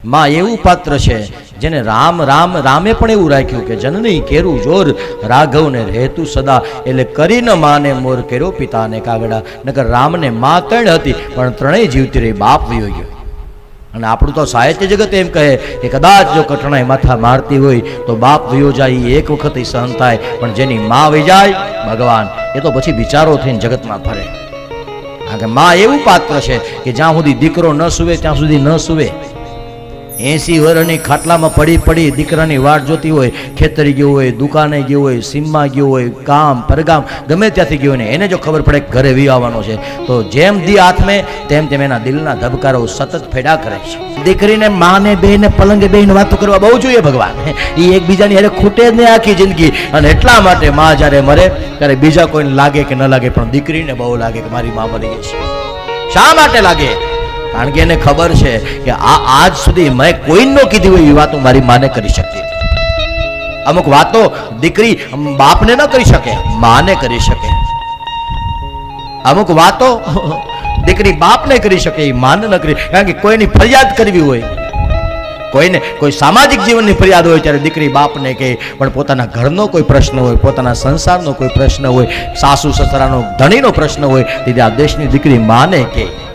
માં એવું પાત્ર છે જેને રામે પણ એવું રાખ્યું કે જનની કેરું જોર રાઘવને રહેતું સદા, એટલે કરીને માને મોર કેરો પિતાને કાગડા. નકર રામને માં ત્રણ હતી પણ ત્રણેય જીવતી રહી, બાપ વયો ગયો. અને આપણું તો સાહિત્ય જગત એમ કહે કે કદાચ જો કટણાઈ માથા મારતી હોય તો બાપ વયો જાય એક વખત સહન થાય, પણ જેની માં વહી જાય ભગવાન, એ તો પછી વિચારો થઈને જગતમાં ફરે. કારણ કે માં એવું પાત્ર છે કે જ્યાં સુધી દીકરો ન સુવે ત્યાં સુધી ન સુવે. 80 વર્ષની ખાટલામાં પડી પડી દીકરાની વાટ જોતી હોય, ખેતરી ગયો હોય, દુકાને ગયો હોય, સીમમાં ગયો હોય, ગામ પરગામ ગમે ત્યાંથી ગયો ને એને જો ખબર પડે કે ઘરે વિવાવાનો છે તો જેમ દી હાથમે તેમ તેમ એના દિલના ધબકારો સતત ફેડા કરે છે. દીકરીને માને બેને પલંગે બેને વાતો કરવા બહુ જોઈએ ભગવાન, એ એકબીજાની હારે ખૂટે જ નહીં આખી જિંદગી. અને એટલા માટે માં જ્યારે મરે ત્યારે બીજા કોઈને લાગે કે ન લાગે, પણ દીકરીને બહુ લાગે કે મારી માં મરી ગઈ છે. શા માટે લાગે? કારણ કે એને ખબર છે કે આજ સુધી મેં કોઈને ન કીધી હોય એ વાતો મારી માને કરી શકતી. અમુક વાતો દીકરી બાપને ન કરી શકે, માને કરી શકે. અમુક વાતો દીકરી બાપને કરી શકે, એ માને ન કરી. કારણ કે કોઈની ફરિયાદ કરવી હોય, કોઈને કોઈ સામાજિક જીવનની ફરિયાદ હોય ત્યારે દીકરી બાપને કહે, પણ પોતાના ઘરનો કોઈ પ્રશ્ન હોય, પોતાના સંસારનો કોઈ પ્રશ્ન હોય, સાસુ સસરાનો ધણીનો પ્રશ્ન હોય, તેથી આ દેશની દીકરી માને કહે.